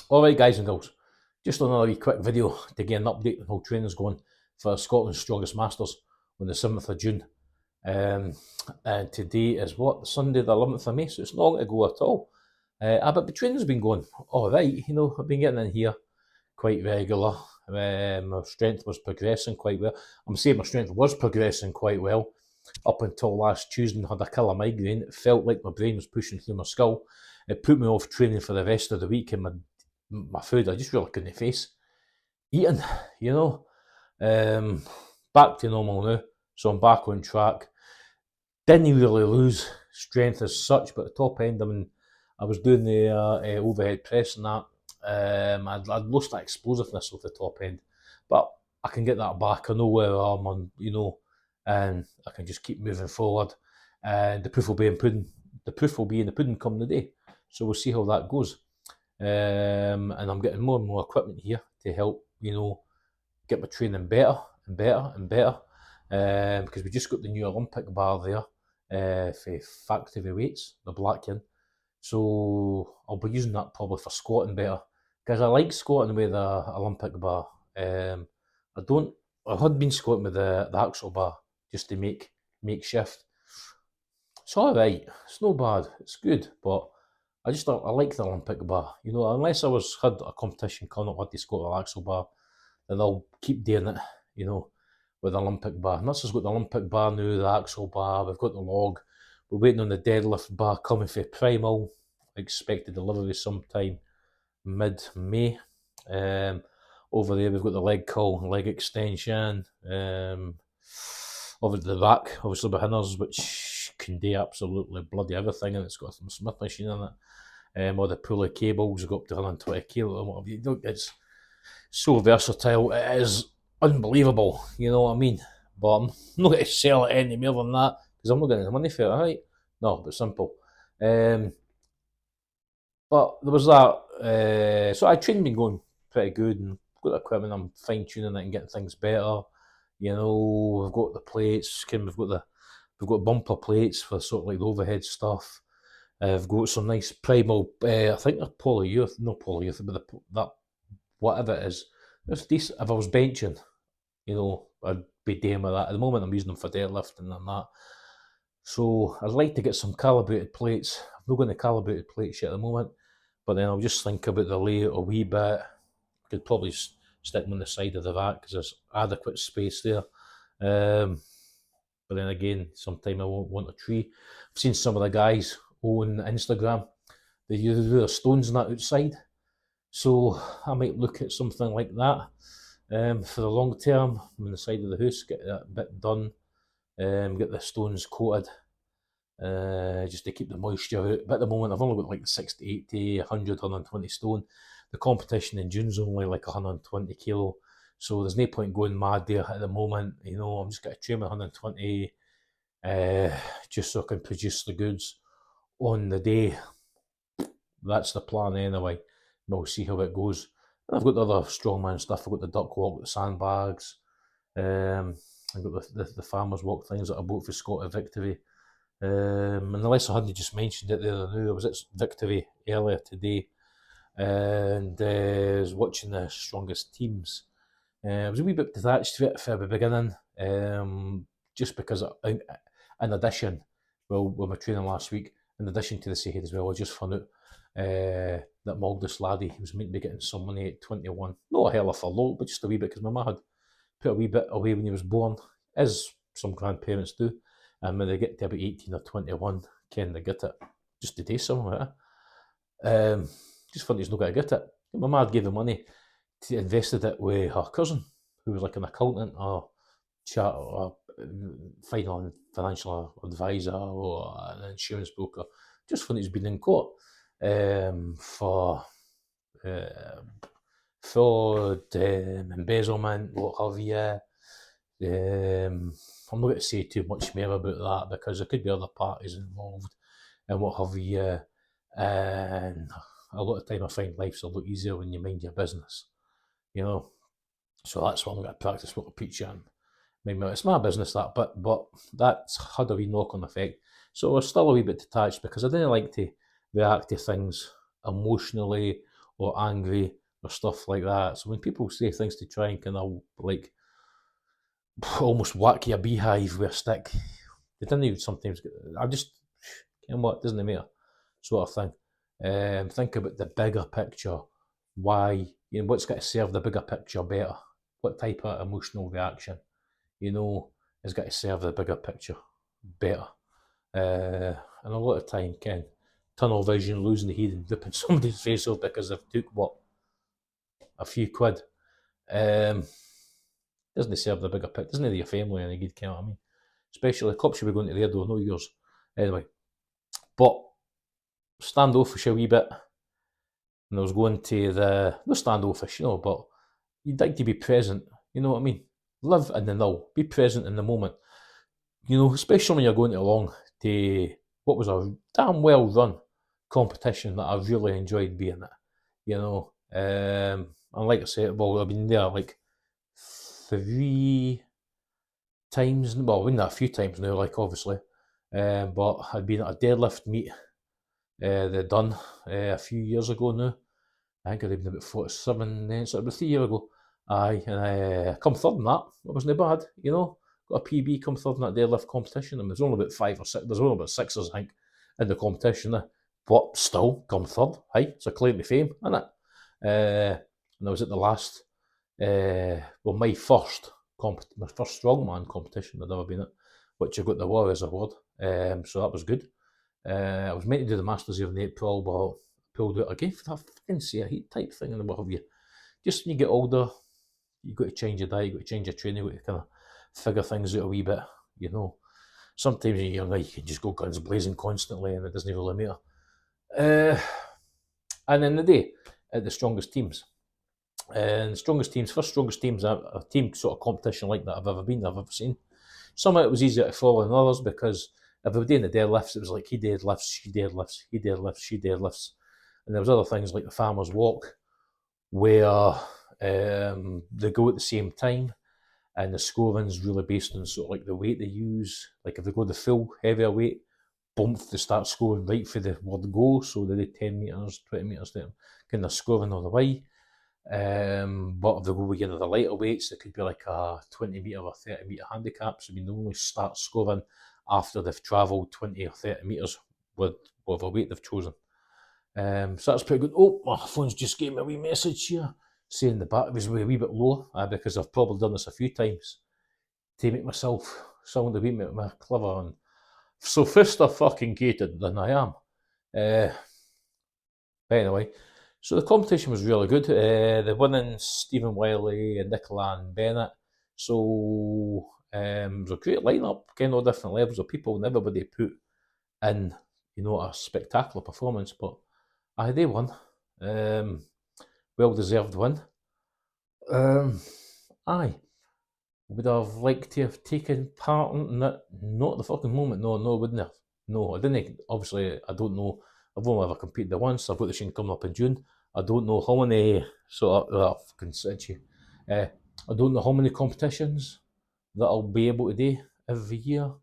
Alright guys and girls, just another wee quick video to get an update on how training's going for Scotland's Strongest Masters on the 7th of June. And today is what? Sunday the 11th of May, so it's not long to go at all. But the training's been going alright, I've been getting in here quite regular. My strength was progressing quite well. I'm saying my strength was progressing quite well up until last Tuesday and had a killer migraine. It felt like my brain was pushing through my skull. It put me off training for the rest of the week, and my food, I just really couldn't face eating, Back to normal now, so I'm back on track. Didn't really lose strength as such, but at the top end, I was doing the overhead press and that. I'd lost that explosiveness of the top end, but I can get that back. I know where I'm on, and I can just keep moving forward. And the proof will be in pudding. The proof will be in the pudding come the day. So we'll see how that goes. And I'm getting more and more equipment here to help, get my training better and better and better. Because we just got the new Olympic bar there for factory weights, the black one. So I'll be using that probably for squatting better, because I like squatting with the Olympic bar. I had been squatting with the axle bar just to make shift. It's alright, it's no bad, it's good, but I like the Olympic bar. Unless I had a competition coming up, I had to squat the axle bar, then I'll keep doing it, with the Olympic bar. And has got the Olympic bar now, the axle bar, we've got the log. We're waiting on the deadlift bar coming for Primal. Expected delivery sometime mid-May. Over there we've got the leg curl, leg extension. Over the rack, obviously beginners, which can do absolutely bloody everything, and it's got some Smith machine in it. Or the pulley cables go up to 120 kilo. It's so versatile. It is unbelievable. You know what I mean? But I'm not going to sell it any more than that, because I'm not getting the money for it, right? No, but simple. But there was that. So I training been going pretty good, and got the equipment. I'm fine tuning it and getting things better. We've got the plates. We've got bumper plates for sort of like the overhead stuff. I've got some nice Primal. I think they're polyurethane, not polyurethane, but that whatever it is. It's decent. If I was benching, I'd be doing with that. At the moment, I'm using them for deadlifting and that. So I'd like to get some calibrated plates. I'm not going to calibrated plates yet at the moment, but then I'll just think about the layout a wee bit. I could probably stick them on the side of the rack because there's adequate space there. But then again, sometime I won't want a tree. I've seen some of the guys on Instagram, they use their stones on that outside. So I might look at something like that for the long term on the side of the house, get that bit done, get the stones coated, just to keep the moisture out. But at the moment, I've only got like 60, 80, 100, 120 stone. The competition in June's only like 120 kilo. So there's no point going mad there at the moment. I'm just going to train with 120 just so I can produce the goods on the day. That's the plan anyway. We'll see how it goes. And I've got the other strongman stuff. I've got the duck walk, the sandbags. I've got the farmer's walk things that I bought for Scott at Victory. And unless I hadn't just mentioned it there, I knew I was at Victory earlier today, and I was watching the strongest teams. I was a wee bit detached to it for the beginning, just because in addition, with my training last week, in addition to the Sahid as well, I just found out that Maldus laddie, he was meant to be getting some money at 21. Not a hell of a lot, but just a wee bit, because my mum had put a wee bit away when he was born, as some grandparents do. And when they get to about 18 or 21, can they get it just to do something like that? Just thought he's not going to get it. My mum gave him money, to invested it with her cousin, who was like an accountant or financial advisor or an insurance broker. Just when he's been in court for fraud, embezzlement, what have you. I'm not going to say too much more about that, because there could be other parties involved and what have you. And a lot of time I find life's a lot easier when you mind your business, So that's what I'm going to practice what I preach on. It's my business, that, but that's had a wee knock-on effect. So I was still a wee bit detached, because I didn't like to react to things emotionally or angry or stuff like that. So when people say things to try and kind of like almost whack your beehive with a stick, they didn't even sometimes. I just, you know what, doesn't matter, sort of thing. Think about the bigger picture. Why, what's got to serve the bigger picture better? What type of emotional reaction, has got to serve the bigger picture better? And a lot of time, Ken, tunnel vision, losing the heat and ripping somebody's face off because they've took a few quid. Doesn't serve the bigger picture, doesn't your family any good, you know what I mean? Especially the cops should be going to their door, not yours. Anyway, but standoffish a wee bit. And I was going to no standoffish, but you'd like to be present, you know what I mean? Live in the now, be present in the moment. Especially when you're going along to what was a damn well run competition that I really enjoyed being at. And like I said, well, I've been there like 3 times, well, I've been there a few times now, like obviously. But I'd been at a deadlift meet they done a few years ago now. I think I'd been about 47 then, so about 3 years ago. Aye, and I come third in that. It wasn't bad, Got a PB, come third in that deadlift competition. And there's only about 5 or 6, there's only about 6, I think, in the competition. But still, come third. Aye, it's a claim to fame, isn't it? And I was at the last, my first strongman competition I'd ever been at, which I got the Warriors Award. So that was good. I was meant to do the Masters here in April, but pulled out again for that fucking say heat type thing and what have you. Just when you get older, you've got to change your diet, you've got to change your training, you've got to kind of figure things out a wee bit, Sometimes when you're younger, you can just go guns blazing constantly and it doesn't really matter. And in the day, at the strongest teams. And first strongest teams, a team sort of competition like that I've ever seen. Some of it was easier to follow than others because if they were doing the deadlifts, it was like he deadlifts, she deadlifts, he deadlifts, she deadlifts. And there was other things like the farmer's walk where they go at the same time and the scoring's really based on sort of like the weight they use. Like if they go the full heavier weight, boom, they start scoring right for the word go. So they do 10 metres, 20 metres there, kind of scoring all the way. But if they go with either the lighter weights, it could be like a 20 metre or 30 metre handicap. So they only start scoring after they've travelled 20 or 30 metres with a weight they've chosen. So that's pretty good. Oh, my phone's just gave me a wee message here saying the battery's a wee bit low because I've probably done this a few times to make myself sound a wee bit more clever and sophisticated than I am. But anyway, so the competition was really good. The winning Stephen Wiley and Nicola and Bennett. So it was a great lineup, kind of different levels of people, and everybody put in, a spectacular performance. But they won. Well deserved win. Aye. Would I have liked to have taken part in that? Not at the fucking moment. No, wouldn't have. No, I didn't. Obviously, I don't know. I've only ever competed there once. I've got the thing coming up in June. I don't know how many fucking said you. I don't know how many competitions that I'll be able to do every year.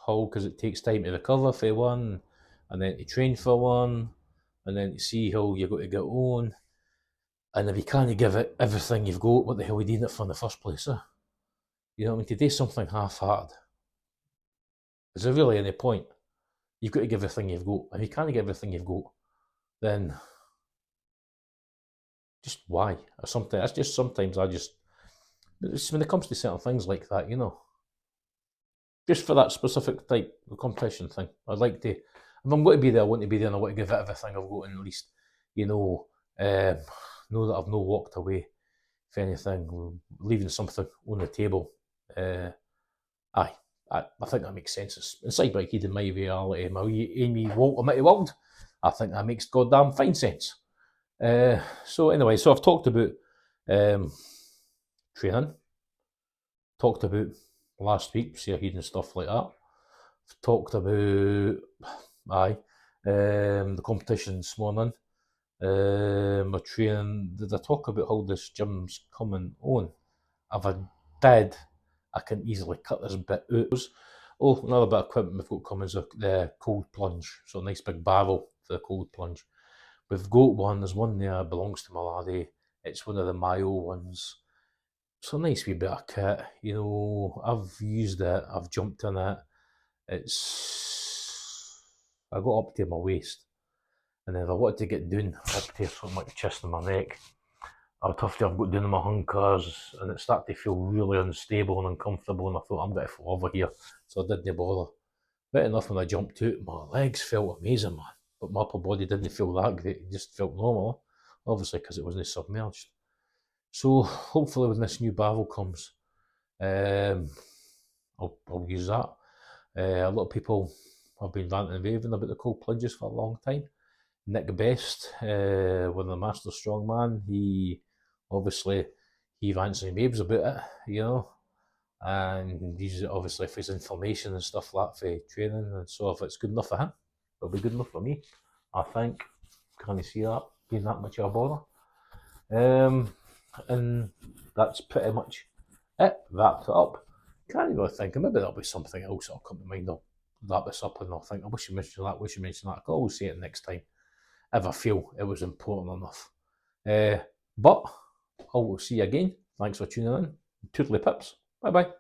How, because it takes time to recover for one, and then to train for one, and then to see how you're going to get on. And if you can't give it everything you've got, what the hell are you doing it for in the first place? You know what I mean? To do something half-hearted, is there really any point? You've got to give everything you've got. If you can't give everything you've got, then just why? Or something. That's just sometimes when it comes to certain things like that, just for that specific type of competition thing, I'd like to. If I'm going to be there, I want to be there, and I want to give it everything I've got, and at least, know that I've not walked away, if anything, leaving something on the table. I think that makes sense. It's like in my reality, my Amy Walter World. I think that makes goddamn fine sense. So anyway, so I've talked about training, talked about last week, Seahid and stuff like that. I've talked about the competition this morning. My training. Did I talk about how this gym's coming on? If I did, I can easily cut this bit out. Oh, another bit of equipment we've got coming is the cold plunge. So a nice big barrel for the cold plunge. We've got one, there's one there that belongs to my laddie. It's one of the Mayo ones. It's a nice wee bit of kit, you know. I've used it, I've jumped in it. I got up to my waist, and if I wanted to get down up to something like the chest and my neck, I would have to have got down on my hunkers, and it started to feel really unstable and uncomfortable, and I thought, I'm going to fall over here, so I didn't bother. But enough, when I jumped out, my legs felt amazing, man, but my upper body didn't feel that great, it just felt normal, obviously because it wasn't submerged. So hopefully when this new Bavel comes, I'll use that. A lot of people have been ranting and raving about the cold plunges for a long time. Nick Best, one of the Master Strongman, he rants and raves about it, you know, and he's obviously for his information and stuff like that for training, and so if it's good enough for him, it'll be good enough for me, I think. Can you see that being that much of a bother? And that's pretty much it. Wrapped it up. Can't even think. Maybe there'll be something else that'll come to mind. I'll wrap this up and I'll think, I wish you mentioned that, wish you mentioned that. I can always say it next time if I feel it was important enough. But I will see you again. Thanks for tuning in. Toodly pips. Bye bye.